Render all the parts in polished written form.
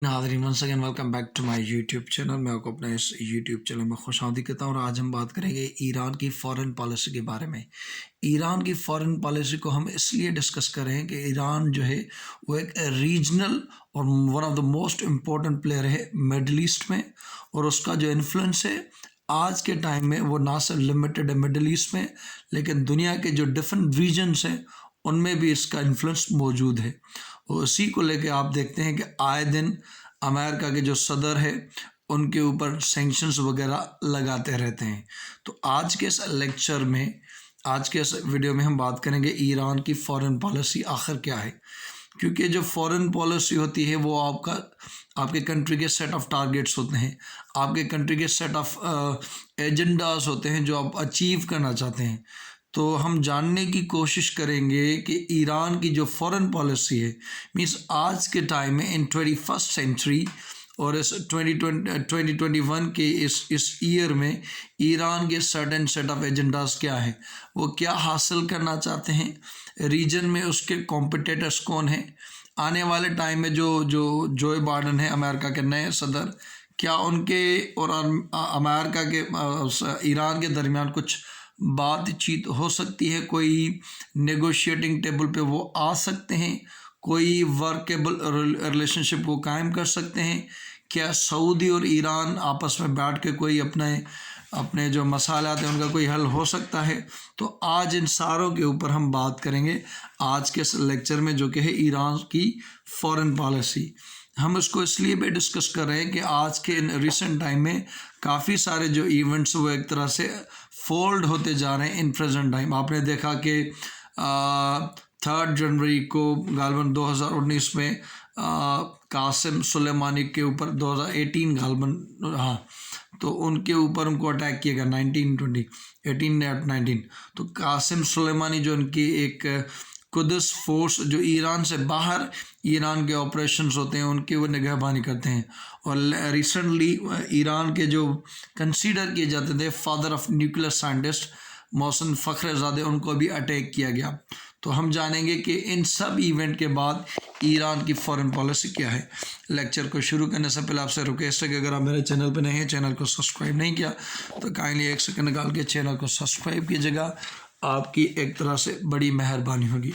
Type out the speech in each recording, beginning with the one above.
नाज़रीन once again welcome back to my YouTube channel. मैं आपको अपने इस यूट्यूब चैनल में खुशामदीद कहता हूँ और आज हम बात करेंगे ईरान की फ़ॉरेन पॉलिसी के बारे में। ईरान की फ़ॉरेन पॉलिसी को हम इसलिए डिस्कस कर रहे हैं कि ईरान जो है वो एक रीजनल और one of the most important player है मिडल ईस्ट में, और उसका जो इन्फ्लुएंस है आज के टाइम में वो ना सिर्फ लिमिटेड है मिडल ईस्ट में, लेकिन दुनिया के जो डिफरेंट रीजन्स हैं उनमें भी इसका इन्फ्लुएंस मौजूद है। और उसी को लेके आप देखते हैं कि आए दिन अमेरिका के जो सदर है उनके ऊपर सैंक्शंस वगैरह लगाते रहते हैं। तो आज के इस लेक्चर में, आज के इस वीडियो में हम बात करेंगे ईरान की फॉरेन पॉलिसी आखिर क्या है। क्योंकि जो फॉरेन पॉलिसी होती है वो आपके कंट्री के सेट ऑफ टारगेट्स होते हैं, आपके कंट्री के सेट ऑफ एजेंडास होते हैं जो आप अचीव करना चाहते हैं। तो हम जानने की कोशिश करेंगे कि ईरान की जो फॉरेन पॉलिसी है, मीन्स आज के टाइम में इन 21st सेंचुरी और इस 2021 के इस ईयर में ईरान के सर्टेन सेट ऑफ एजेंडास क्या हैं, वो क्या हासिल करना चाहते हैं, रीजन में उसके कॉम्पिटिटर्स कौन हैं, आने वाले टाइम में जो बाइडेन है अमेरिका के नए सदर, क्या उनके और अमेरिका के ईरान के दरमियान कुछ बातचीत हो सकती है, कोई नेगोशिएटिंग टेबल पे वो आ सकते हैं, कोई वर्केबल रिलेशनशिप वो कायम कर सकते हैं, क्या सऊदी और ईरान आपस में बैठ के कोई अपने अपने जो मसालात हैं उनका कोई हल हो सकता है। तो आज इन सारों के ऊपर हम बात करेंगे आज के इस लेक्चर में, जो कि है ईरान की फॉरेन पॉलिसी। हम इसको इसलिए भी डिस्कस कर रहे हैं कि आज के इन रिसेंट टाइम में काफ़ी सारे जो इवेंट्स वो एक तरह से फोल्ड होते जा रहे हैं इन प्रेजेंट टाइम। आपने देखा कि 3 जनवरी को गालबन 2019 में कासिम सुलेमानी के ऊपर 2018 गालबन, हाँ, तो उनके ऊपर उनको अटैक किया गया 19 तो कासिम सुलेमानी जो उनकी एक कुदस फोर्स जो ईरान से बाहर ईरान के ऑपरेशंस होते हैं उनकी वो निगहबानी करते हैं। और रिसेंटली ईरान के जो कंसीडर किए जाते थे father of nuclear scientist Mohsen Fakhrizadeh, उनको भी अटैक किया गया। तो हम जानेंगे कि इन सब इवेंट के बाद ईरान की फॉरेन पॉलिसी क्या है। लेक्चर को शुरू करने से पहले आपसे रिक्वेस्ट है कि अगर आप मेरे चैनल पर नए हैं, चैनल को सब्सक्राइब नहीं किया तो काइंडली 1 सेकंड निकाल के चैनल को सब्सक्राइब कीजिएगा, आपकी एक तरह से बड़ी मेहरबानी होगी।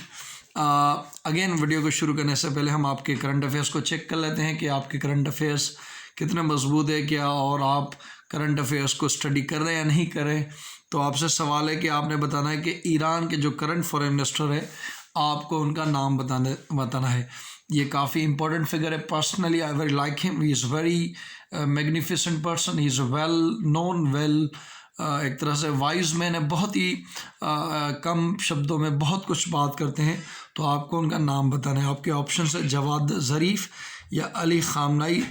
अगेन वीडियो को शुरू करने से पहले हम आपके करंट अफेयर्स को चेक कर लेते हैं कि आपके करंट अफेयर्स कितने मजबूत है क्या, और आप करंट अफेयर्स को स्टडी कर रहे हैं या नहीं कर रहे। तो आपसे सवाल है कि आपने बताना है कि ईरान के जो करंट फॉरेन मिनिस्टर है आपको उनका नाम बताना है। ये काफ़ी इंपॉर्टेंट फिगर है। Personally I very like him, he is very magnificent person, he is well known, एक तरह से वाइज मैन है, बहुत ही कम शब्दों में बहुत कुछ बात करते हैं। तो आपको उनका नाम बताना है। आपके ऑप्शन है जवाद ज़रीफ़ या अली ख़ामनेई,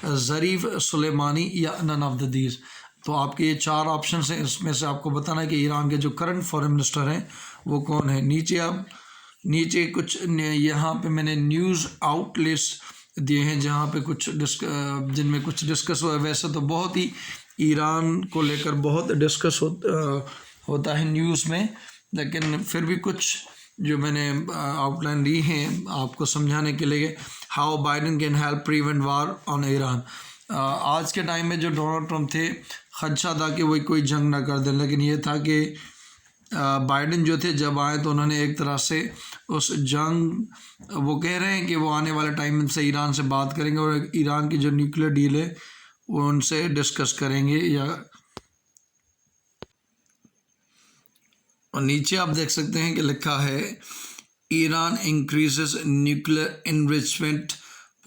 ज़रीफ़ सुलेमानी या नन ऑफ द दीज। तो आपके ये 4 ऑप्शन हैं, इसमें से आपको बताना है कि ईरान के जो करंट फॉरेन मिनिस्टर हैं वो कौन है। नीचे कुछ यहाँ पे मैंने न्यूज़ आउटलेट्स दिए हैं जहाँ पे जिनमें कुछ डिस्कस हुआ है। वैसे तो बहुत ही ईरान को लेकर बहुत डिस्कस होता है न्यूज़ में, लेकिन फिर भी कुछ जो मैंने आउटलाइन दी हैं आपको समझाने के लिए। How Biden can help prevent war on Iran. आज के टाइम में जो डोनाल्ड ट्रंप थे, खदशा था कि वही कोई जंग ना कर दें, लेकिन ये था कि बाइडेन जो थे जब आए तो उन्होंने एक तरह से उस जंग, वो कह रहे हैं कि वो आने वाले टाइम से ईरान से बात करेंगे और ईरान की जो न्यूक्लियर डील है वो उनसे डिस्कस करेंगे। और नीचे आप देख सकते हैं कि लिखा है Iran increases nuclear enrichment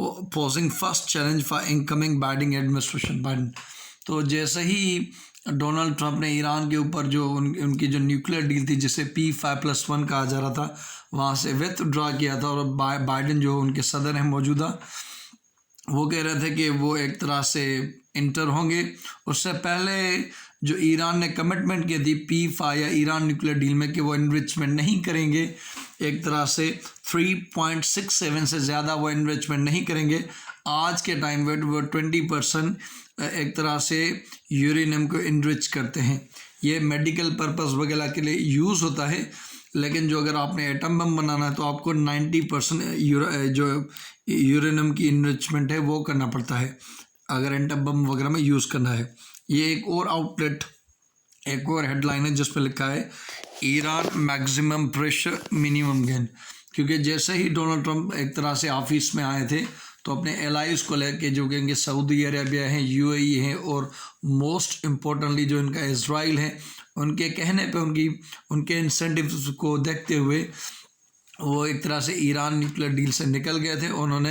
posing first challenge for incoming Biden administration. Biden तो जैसे ही डोनाल्ड ट्रंप ने ईरान के ऊपर जो उनकी जो न्यूक्लियर डील थी जिसे P5+1 कहा जा रहा था वहाँ से विथड्रॉ किया था, और बाइडेन जो उनके सदर हैं मौजूदा, वो कह रहे थे कि वो एक तरह से इंटर होंगे। उससे पहले जो ईरान ने कमिटमेंट की थी P5 या ईरान न्यूक्लियर डील में कि वो इनरिचमेंट नहीं करेंगे, एक तरह से 3.67 से ज़्यादा वो इनरिचमेंट नहीं करेंगे। आज के टाइम में वो 20% एक तरह से यूरेनियम को इनरिच करते हैं। ये मेडिकल पर्पस वगैरह के लिए यूज़ होता है, लेकिन जो अगर आपने एटम बम बनाना है तो आपको 90% जो यूरेनियम की इन्रिचमेंट है वो करना पड़ता है अगर एटम बम वगैरह में यूज़ करना है। ये एक और आउटलेट, एक और हेडलाइन है जिस पर लिखा है Iran maximum pressure minimum gain, क्योंकि जैसे ही डोनाल्ड ट्रंप एक तरह से ऑफिस में आए थे तो अपने एलाइज को लेके जो कहेंगे सऊदी अरेबिया हैं, यूएई हैं और मोस्ट इम्पोर्टेंटली जो इनका इज़राइल है, उनके कहने पे उनके इंसेंटिव्स को देखते हुए वो एक तरह से ईरान न्यूक्लियर डील से निकल गए थे। उन्होंने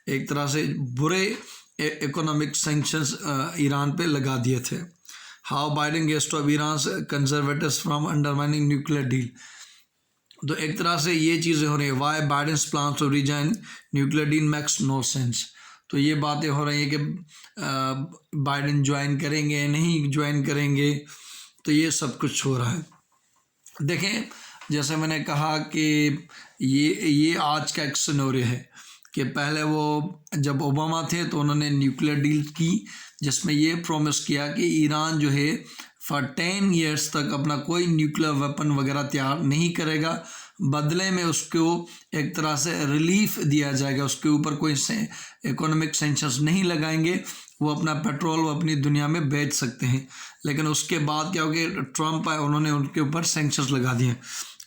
एक तरह से बुरे इकोनॉमिक सैंक्शंस ईरान पे लगा दिए थे। How Biden gets to Iran conservatives from undermining nuclear deal, तो एक तरह से ये चीज़ें हो रही है। Why Biden's plan to rejoin nuclear deal makes no sense, तो ये बातें हो रही हैं कि बाइडेन ज्वाइन करेंगे नहीं ज्वाइन करेंगे, तो ये सब कुछ हो रहा है। देखें, जैसे मैंने कहा कि ये आज का एक सिनेरियो है कि पहले वो जब ओबामा थे तो उन्होंने न्यूक्लियर डील की जिसमें ये प्रॉमिस किया कि ईरान जो है फॉर 10 ईयर्स तक अपना कोई न्यूक्लियर वेपन वगैरह तैयार नहीं करेगा, बदले में उसको एक तरह से रिलीफ दिया जाएगा, उसके ऊपर कोई इकोनॉमिक सैंक्शंस नहीं लगाएंगे, वो अपना पेट्रोल वो अपनी दुनिया में बेच सकते हैं। लेकिन उसके बाद क्या हो गया, ट्रंप आए, उन्होंने उनके ऊपर सैंक्शंस लगा दिए।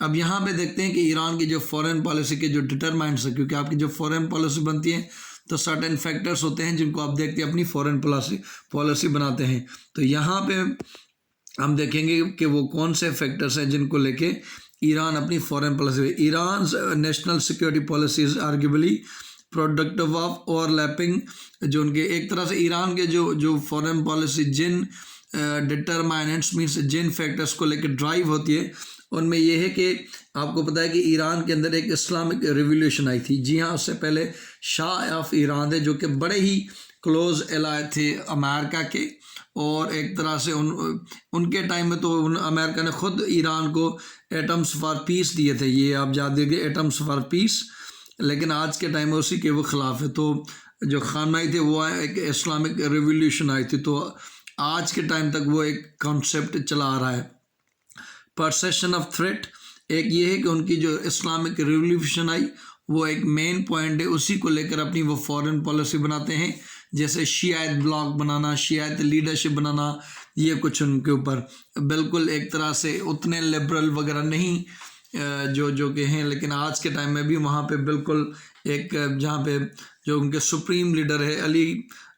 अब यहाँ पे देखते हैं कि ईरान की जो फॉरेन पॉलिसी के जो डिटरमाइंड्स है, क्योंकि आपकी जो फॉरेन पॉलिसी बनती है तो सर्टेन फैक्टर्स होते हैं जिनको आप देखते हैं अपनी फॉरेन पॉलिसी बनाते हैं। तो यहाँ पे हम देखेंगे कि वो कौन से फैक्टर्स हैं जिनको लेके ईरान अपनी foreign policy, Iran national security policy is arguably productive of overlapping, जो उनके एक तरह से ईरान के जो फॉरेन पॉलिसी जिन डिटरमाइनेंट्स मीन्स जिन फैक्टर्स को लेकर ड्राइव होती है, उनमें यह है कि आपको पता है कि ईरान के अंदर एक इस्लामिक रिवॉल्यूशन आई थी। जी हाँ, उससे पहले शाह ऑफ ईरान थे जो कि बड़े ही क्लोज एलाय थे अमेरिका के, और एक तरह से उनके टाइम में तो अमेरिका ने खुद ईरान को एटम्स फॉर पीस दिए थे, ये आप याद देखिए एटम्स फॉर पीस, लेकिन आज के टाइम में उसी के वो खिलाफ है। तो जो खानमाई थे वो एक इस्लामिक रिवॉल्यूशन आई थी, तो आज के टाइम तक वो एक कॉन्सेप्ट चला आ रहा है। परसेप्शन ऑफ थ्रेट, एक ये है कि उनकी जो इस्लामिक रिवॉल्यूशन आई वो एक मेन पॉइंट है, उसी को लेकर अपनी वो फॉरेन पॉलिसी बनाते हैं, जैसे शियात ब्लॉक बनाना, शियात लीडरशिप बनाना, ये कुछ उनके ऊपर बिल्कुल एक तरह से उतने लिबरल वगैरह नहीं जो कि हैं, लेकिन आज के टाइम में भी वहाँ पे बिल्कुल एक जहाँ पे जो उनके सुप्रीम लीडर है अली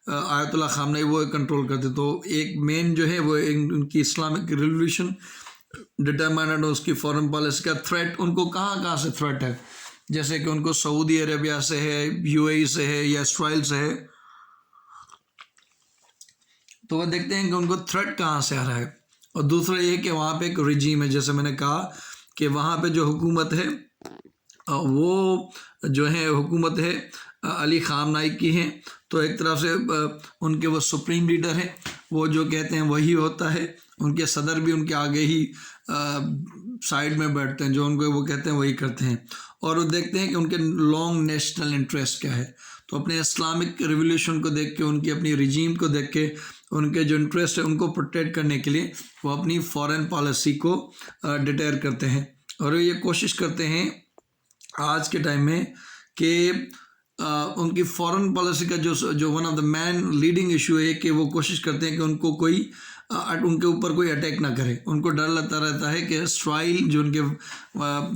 आयतुल्लाह खामनेई वो कंट्रोल करते। तो एक मेन जो है वो उनकी इस्लामिक रिवॉल्यूशन डिटरमाइंड, उसकी फॉरेन पॉलिसी का थ्रेट उनको कहाँ से थ्रेट है, जैसे कि उनको सऊदी अरेबिया से है, यूएई से है या इस्राइल से है, तो वह देखते हैं कि उनको थ्रेट कहाँ से आ रहा है। और दूसरा ये कि वहाँ पे एक रिजीम है, जैसे मैंने कहा कि वहाँ पे जो हुकूमत है वो जो है हुकूमत है अली खामनेई की है, तो एक तरफ से उनके वो सुप्रीम लीडर है, वो जो कहते हैं वही होता है, उनके सदर भी उनके आगे ही साइड में बैठते हैं, जो उनको वो कहते हैं वही करते हैं। और वो देखते हैं कि उनके लॉन्ग नेशनल इंटरेस्ट क्या है, तो अपने इस्लामिक रिवॉल्यूशन को देख के, उनकी अपनी रिजीम को देख के, उनके जो इंटरेस्ट है उनको प्रोटेक्ट करने के लिए वो अपनी फॉरेन पॉलिसी को डिटेयर करते हैं। और ये कोशिश करते हैं आज के टाइम में कि उनकी फॉरेन पॉलिसी का जो one of the man leading issue है कि वो कोशिश करते हैं कि उनको कोई उनके ऊपर कोई अटैक ना करे। उनको डर लगता रहता है कि इस्राइल जो उनके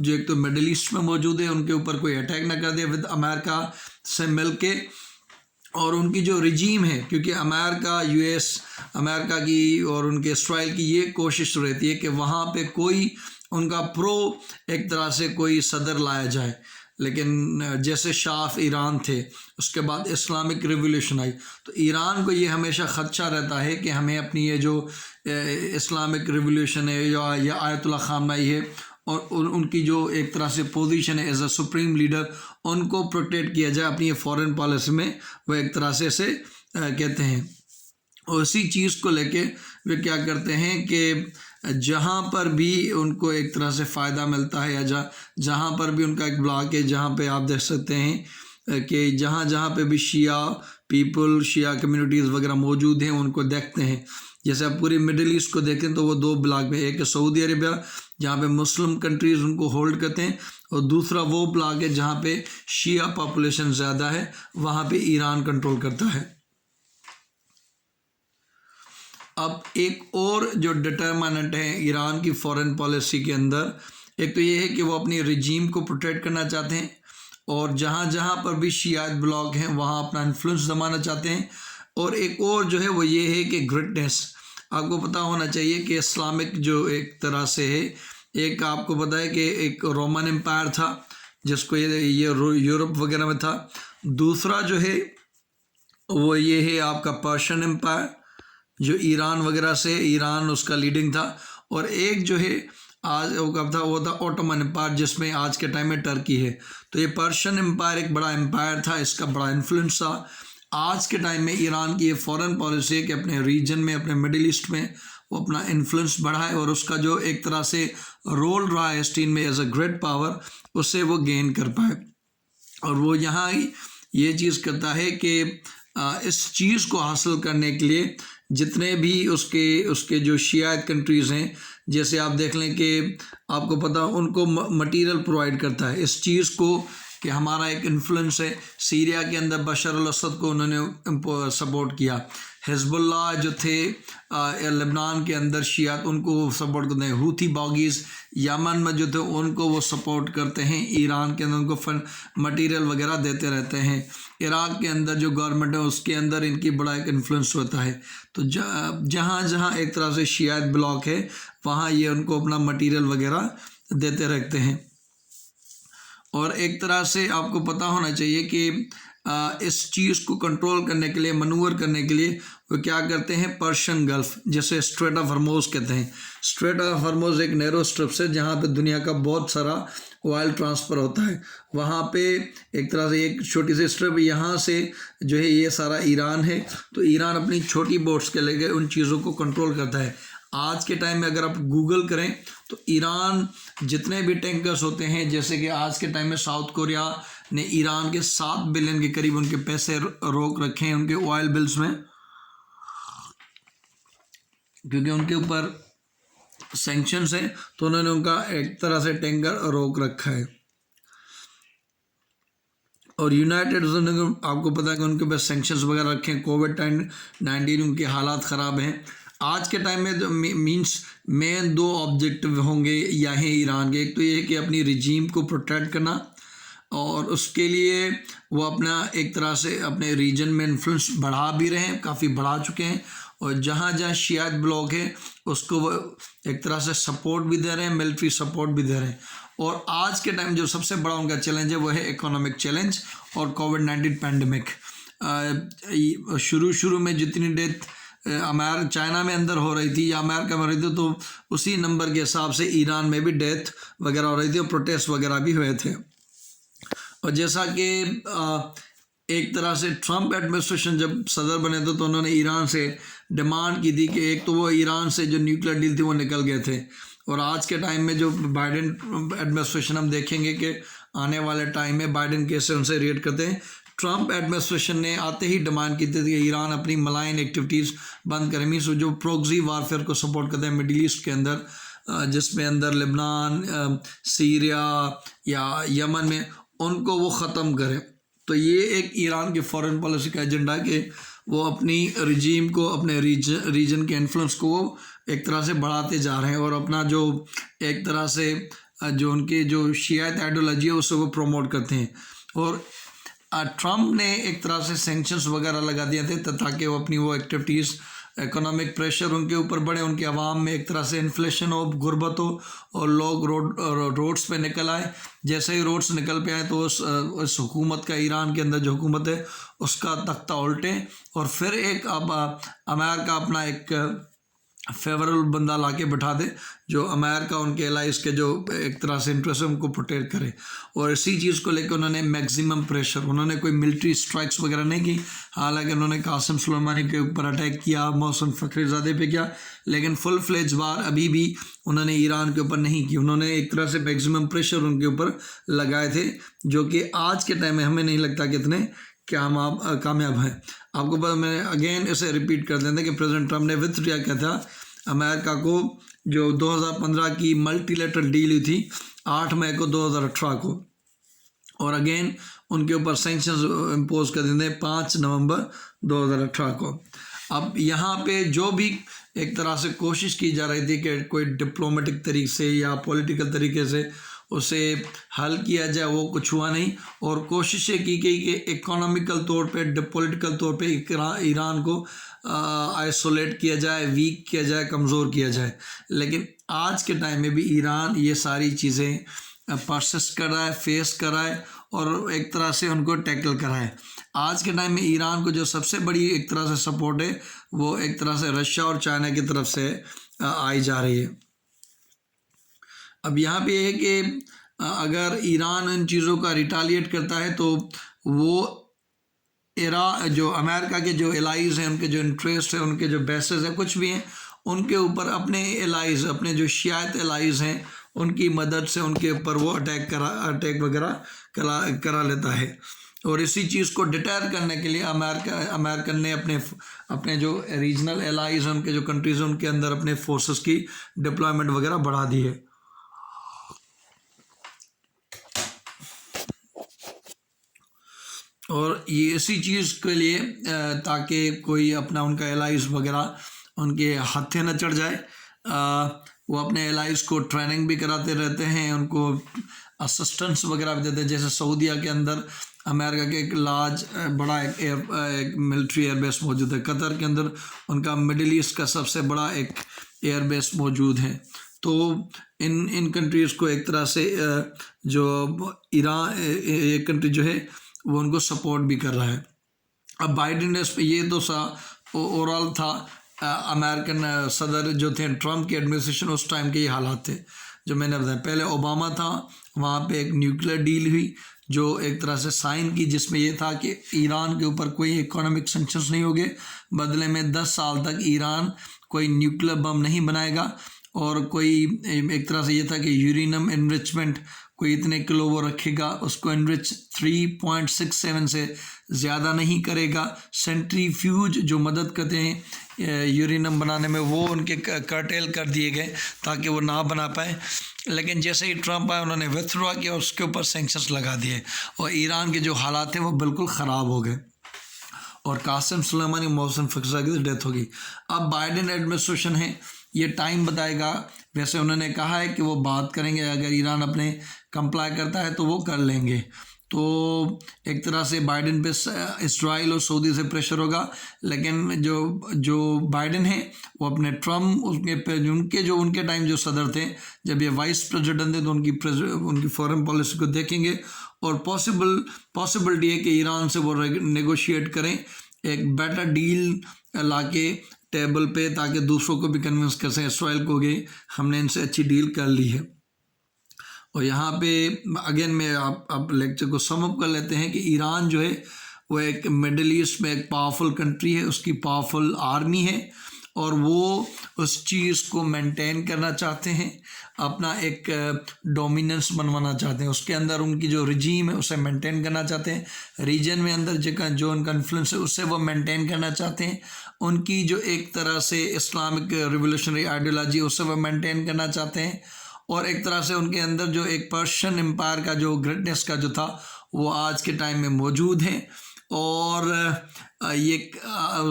जो एक तो मिडल ईस्ट में मौजूद है, उनके ऊपर कोई अटैक ना कर दे विद अमेरिका से मिल के। और उनकी जो रिजीम है, क्योंकि अमेरिका यूएस अमेरिका की और उनके इस्राइल की ये कोशिश रहती है कि वहाँ पे कोई उनका प्रो एक तरह से कोई सदर लाया जाए, लेकिन जैसे शाह ईरान थे, उसके बाद इस्लामिक रिवॉल्यूशन आई, तो ईरान को ये हमेशा ख़दशा रहता है कि हमें अपनी ये जो इस्लामिक रिवॉल्यूशन है या आयतुल्लाह खामनेई है और उनकी जो एक तरह से पोजीशन है एज अ सुप्रीम लीडर, उनको प्रोटेक्ट किया जाए अपनी ये फॉरेन पॉलिसी में। वो एक तरह से कहते हैं, उसी चीज़ को लेके वे क्या करते हैं कि जहाँ पर भी उनको एक तरह से फ़ायदा मिलता है या जहाँ पर भी उनका एक ब्लॉक है, जहाँ पे आप देख सकते हैं कि जहाँ पे भी शिया पीपल, शिया कम्युनिटीज़ वगैरह मौजूद हैं, उनको देखते हैं। जैसे आप पूरी मिडिल ईस्ट को देखें तो वो 2 ब्लॉक में, एक है सऊदी अरेबिया जहाँ पे मुस्लिम कंट्रीज़ उनको होल्ड करते हैं, और दूसरा वो ब्लॉक है जहाँ पे शिया पॉपुलेशन ज़्यादा है, वहाँ पे ईरान कंट्रोल करता है। अब एक और जो डिटर्मिनेंट है ईरान की फॉरेन पॉलिसी के अंदर, एक तो ये है कि वो अपनी रिजीम को प्रोटेक्ट करना चाहते हैं, और जहाँ जहाँ पर भी शियात ब्लॉक हैं वहाँ अपना इन्फ्लुएंस जमाना चाहते हैं। और एक और जो है वो ये है कि ग्रेटनेस, आपको पता होना चाहिए कि इस्लामिक जो एक तरह से है, एक आपको पता है कि एक रोमन एम्पायर था जिसको ये यूरोप वगैरह में था, दूसरा जो है वो ये है आपका पर्शियन एम्पायर जो ईरान वगैरह से, ईरान उसका लीडिंग था, और एक जो है आज वो कब था, वो था ओटोमन एम्पायर जिसमें आज के टाइम में टर्की है। तो ये पर्शियन एम्पायर एक बड़ा एम्पायर था, इसका बड़ा इन्फ्लुएंस था। आज के टाइम में ईरान की ये फॉरेन पॉलिसी है कि अपने रीजन में, अपने मिडिल ईस्ट में वो अपना इन्फ्लुएंस बढ़ाए, और उसका जो एक तरह से रोल रहा है स्टीन में एज अ ग्रेट पावर, उससे वो गेन कर पाए। और वो यहाँ ये चीज़ करता है कि इस चीज़ को हासिल करने के लिए जितने भी उसके जो शियात कंट्रीज़ हैं, जैसे आप देख लें कि आपको पता उनको मटेरियल प्रोवाइड करता है इस चीज़ को, कि हमारा एक इन्फ्लुएंस है। सीरिया के अंदर बशर अल असद को उन्होंने सपोर्ट किया, हिजबुल्लाह जो थे लेबनान के अंदर शियात उनको सपोर्ट करते हैं, हूथी बागीज़ यमन में जो थे उनको वो सपोर्ट करते हैं, ईरान के अंदर उनको फंड मटेरियल वगैरह देते रहते हैं। इराक़ के अंदर जो गवर्नमेंट है उसके अंदर इनकी बड़ा एक इन्फ्लुएंस होता है। तो जहाँ जहाँ एक तरह से शियात ब्लॉक है वहाँ ये उनको अपना मटेरियल वगैरह देते रहते हैं। और एक तरह से आपको पता होना चाहिए कि इस चीज़ को कंट्रोल करने के लिए, मनूवर करने के लिए वो क्या करते हैं, पर्शियन गल्फ जिसे स्ट्रेट ऑफ हॉर्मुज़ कहते हैं। स्ट्रेट ऑफ हॉर्मुज़ एक नैरो स्ट्रिप है जहाँ पे दुनिया का बहुत सारा ऑयल ट्रांसफ़र होता है। वहाँ पे एक तरह से एक छोटी सी स्ट्रिप, यहाँ से जो है ये सारा ईरान है, तो ईरान अपनी छोटी बोट्स के लेके उन चीज़ों को कंट्रोल करता है। आज के टाइम में अगर आप गूगल करें तो ईरान जितने भी टैंकर्स होते हैं, जैसे कि आज के टाइम में साउथ कोरिया ने ईरान के 7 बिलियन के करीब उनके पैसे रोक रखे हैं उनके ऑयल बिल्स में, क्योंकि उनके ऊपर सैंक्शंस हैं, तो उन्होंने उनका एक तरह से टैंकर रोक रखा है। और यूनाइटेड ने आपको पता है कि उनके पास सैंक्शंस वगैरह रखे हैं, कोविड-19 उनके हालात ख़राब हैं। आज के टाइम में तो मीन्स मेन 2 ऑब्जेक्टिव होंगे यहाँ ईरान के, एक तो ये है कि अपनी रिजीम को प्रोटेक्ट करना, और उसके लिए वो अपना एक तरह से अपने रीजन में इन्फ्लुएंस बढ़ा भी रहे हैं, काफ़ी बढ़ा चुके हैं, और जहाँ जहाँ शियात ब्लॉक है उसको वो एक तरह से सपोर्ट भी दे रहे हैं, मिलिट्री सपोर्ट भी दे रहे हैं। और आज के टाइम जो सबसे बड़ा उनका चैलेंज है वो है इकोनॉमिक चैलेंज और कोविड-19 पैंडमिक। शुरू में जितनी डेथ चाइना में अंदर हो रही थी या अमेरिका में हो रही थी, तो उसी नंबर के हिसाब से ईरान में भी डेथ वगैरह हो रही थी और प्रोटेस्ट वगैरह भी हुए थे। और जैसा कि एक तरह से ट्रंप एडमिनिस्ट्रेशन जब सदर बने थे तो उन्होंने ईरान से डिमांड की थी कि एक तो वो ईरान से जो न्यूक्लियर डील थी वो निकल गए थे, और आज के टाइम में जो बाइडेन एडमिनिस्ट्रेशन हम देखेंगे कि आने वाले टाइम में बाइडेन कैसे उनसे रिएक्ट करते हैं। ट्रंप एडमिनिस्ट्रेशन ने आते ही डिमांड की थी कि ईरान अपनी मलाइन एक्टिविटीज़ बंद करें, मीन्स जो प्रोक्सी वारफेयर को सपोर्ट करते हैं मिडिल ईस्ट के अंदर, जिसमें अंदर लेबनान, सीरिया या यमन में, उनको वो ख़त्म करें। तो ये एक ईरान की फॉरेन पॉलिसी का एजेंडा है कि वो अपनी रिजीम को, अपने रीजन के इन्फ्लुएंस को वो एक तरह से बढ़ाते जा रहे हैं, और अपना जो एक तरह से जो उनके जो शियात आइडियोलॉजी है उससे वो प्रमोट करते हैं। और ट्रंप ने एक तरह से सैंक्शंस वगैरह लगा दिए थे ताकि वो अपनी वो एक्टिविटीज़, इकोनॉमिक प्रेशर उनके ऊपर बढ़े, उनके आवाम में एक तरह से इन्फ्लेशन हो, गुर्बत हो, और लोग रोड्स पे निकल आए। जैसे ही रोड्स निकल पे आए तो उस हुकूमत का, ईरान के अंदर जो हुकूमत है उसका तख्ता उल्टे, और फिर एक अब अमेरिका अपना एक फेवरेबल बंदा ला के बैठा दे जो अमेरिका उनके एलाइज के जो एक तरह से इंटरेस्ट है उनको प्रोटेक्ट करे। और इसी चीज़ को लेकर उन्होंने मैक्सिमम प्रेशर, उन्होंने कोई मिलिट्री स्ट्राइक्स वगैरह नहीं की, हालांकि उन्होंने कासिम सुलेमानी के ऊपर अटैक किया, मोहसिन फ़खरीज़ादे पे किया, लेकिन फुल फ्लेज वार अभी भी उन्होंने ईरान के ऊपर नहीं की। उन्होंने एक तरह से मैक्सिमम प्रेशर उनके ऊपर लगाए थे, जो कि आज के टाइम में हमें नहीं लगता कि इतने कामयाब हैं। आपको पता, मैं अगेन इसे रिपीट कर देते हैं कि प्रेसिडेंट ट्रम्प ने विथ दिया क्या था अमेरिका को, जो 2015 की मल्टीलेटरल डील हुई थी 8 मई को 2018 को, और अगेन उनके ऊपर सैंक्शंस इम्पोज कर देते हैं 5 नवंबर 2018 को। अब यहाँ पे जो भी एक तरह से कोशिश की जा रही थी कि कोई डिप्लोमेटिक तरीके से या पॉलिटिकल तरीके से उसे हल किया जाए, वो कुछ हुआ नहीं, और कोशिशें की गई कि इकोनॉमिकल तौर पे, पॉलिटिकल तौर पे ईरान को आइसोलेट किया जाए, वीक किया जाए, कमज़ोर किया जाए। लेकिन आज के टाइम में भी ईरान ये सारी चीज़ें परसिस्ट कर रहा है, फेस कर रहा है और एक तरह से उनको टैकल करा है। आज के टाइम में ईरान को जो सबसे बड़ी एक तरह से सपोर्ट है वो एक तरह से रशिया और चाइना की तरफ से आई जा रही है। अब यहाँ पे है कि अगर ईरान इन चीज़ों का रिटालिएट करता है तो वो जो अमेरिका के जो एलाइज हैं, उनके जो इंटरेस्ट है, उनके जो बेसेस हैं, कुछ भी हैं, उनके ऊपर अपने एलाइज, अपने जो शियात एलाइज हैं, उनकी मदद से उनके ऊपर वो अटैक वगैरह करा लेता है। और इसी चीज़ को डिटर करने के लिए अमेरिकन ने अपने जो रीजनल एलाइज हैं, उनके जो कंट्रीज हैं, उनके अंदर अपने फोर्सेस की डिप्लॉयमेंट वगैरह बढ़ा दी है। और ये इसी चीज़ के लिए ताकि कोई अपना उनका एलाइज वगैरह उनके हाथे न चढ़ जाए, वो अपने एलाइज को ट्रेनिंग भी कराते रहते हैं, उनको असिस्टेंस वगैरह भी देते हैं। जैसे सऊदीया के अंदर अमेरिका के एक बड़ा एक मिलिट्री एयरबेस मौजूद है। कतर के अंदर उनका मिडिल ईस्ट का सबसे बड़ा एक एयरबेस मौजूद है। तो इन कंट्रीज़ को एक तरह से जो ईरान ये कंट्री जो है वो उनको सपोर्ट भी कर रहा है। अब बाइडेन ने ये तो ओवरऑल था अमेरिकन सदर जो थे ट्रम्प के एडमिनिस्ट्रेशन, उस टाइम के ये हालात थे जो मैंने बताया। पहले ओबामा था, वहाँ पे एक न्यूक्लियर डील हुई जो एक तरह से साइन की, जिसमें ये था कि ईरान के ऊपर कोई इकोनॉमिक सैंक्शंस नहीं होंगे, बदले में 10 साल तक ईरान कोई न्यूक्लियर बम नहीं बनाएगा, और कोई एक तरह से ये था कि यूरेनियम एनरिचमेंट कोई इतने किलो वो रखेगा, उसको एनरिच 3.67 से ज़्यादा नहीं करेगा। सेंट्रीफ्यूज जो मदद करते हैं यूरेनियम बनाने में, वो उनके कर्टेल कर दिए गए ताकि वो ना बना पाए। लेकिन जैसे ही ट्रम्प आए उन्होंने विथड्रॉ किया, उसके ऊपर सैंक्शंस लगा दिए और ईरान के जो हालात हैं वो बिल्कुल ख़राब हो गए और कासिम सुलेमानी मोहसिन फ़िज़ा की डेथ होगी। अब बाइडेन एडमिनिस्ट्रेशन है, ये टाइम बताएगा। वैसे उन्होंने कहा है कि वो बात करेंगे, अगर ईरान अपने कंप्लाई करता है तो वो कर लेंगे। तो एक तरह से बाइडेन पे इस्राइल और सऊदी से प्रेशर होगा, लेकिन जो बाइडेन है वो अपने ट्रम्प उनके टाइम जो सदर थे, जब ये वाइस प्रेसिडेंट थे, तो उनकी फॉरेन पॉलिसी को देखेंगे और पॉसिबिलिटी है कि ईरान से वो नेगोशिएट करें, एक बेटर डील लाके टेबल पे, ताकि दूसरों को भी कन्विंस कर सकें इस्राइल को कि हमने इनसे अच्छी डील कर ली है। और यहाँ पे अगेन मैं आप लेक्चर को सम अप कर लेते हैं कि ईरान जो है वो एक मिडिल ईस्ट में एक पावरफुल कंट्री है, उसकी पावरफुल आर्मी है और वो उस चीज़ को मेंटेन करना चाहते हैं, अपना एक डोमिनेंस बनवाना चाहते हैं, उसके अंदर उनकी जो रिजीम है उसे मेंटेन करना चाहते हैं, रीजन में अंदर जो उनका इन्फ्लुएंस है उससे वो मेंटेन करना चाहते हैं, उनकी जो एक तरह से इस्लामिक रिवोल्यूशनरी आइडियोलॉजी उससे वो मेंटेन करना चाहते हैं, और एक तरह से उनके अंदर जो एक पर्शियन एम्पायर का जो ग्रेटनेस का जो था वो आज के टाइम में मौजूद है। और ये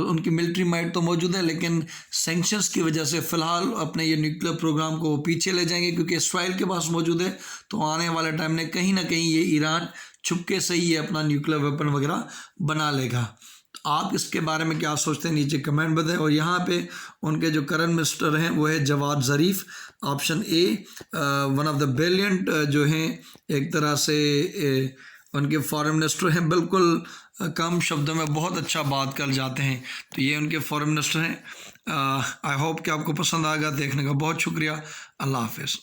उनकी मिलिट्री माइट तो मौजूद है, लेकिन सैंक्शंस की वजह से फ़िलहाल अपने ये न्यूक्लियर प्रोग्राम को पीछे ले जाएंगे, क्योंकि इस्राइल के पास मौजूद है। तो आने वाले टाइम में कहीं ना कहीं ये ईरान छुपके से ही अपना न्यूक्लियर वेपन वगैरह बना लेगा। आप इसके बारे में क्या सोचते हैं नीचे कमेंट बताएं। और यहाँ पे उनके जो करंट मिनिस्टर हैं वो है Javad Zarif, option A, one of the brilliant जो हैं, एक तरह से उनके फॉरेन मिनिस्टर हैं, बिल्कुल कम शब्दों में बहुत अच्छा बात कर जाते हैं। तो ये उनके फॉरेन मिनिस्टर हैं। आई होप कि आपको पसंद आएगा। देखने का बहुत शुक्रिया। अल्लाह हाफ़िज़।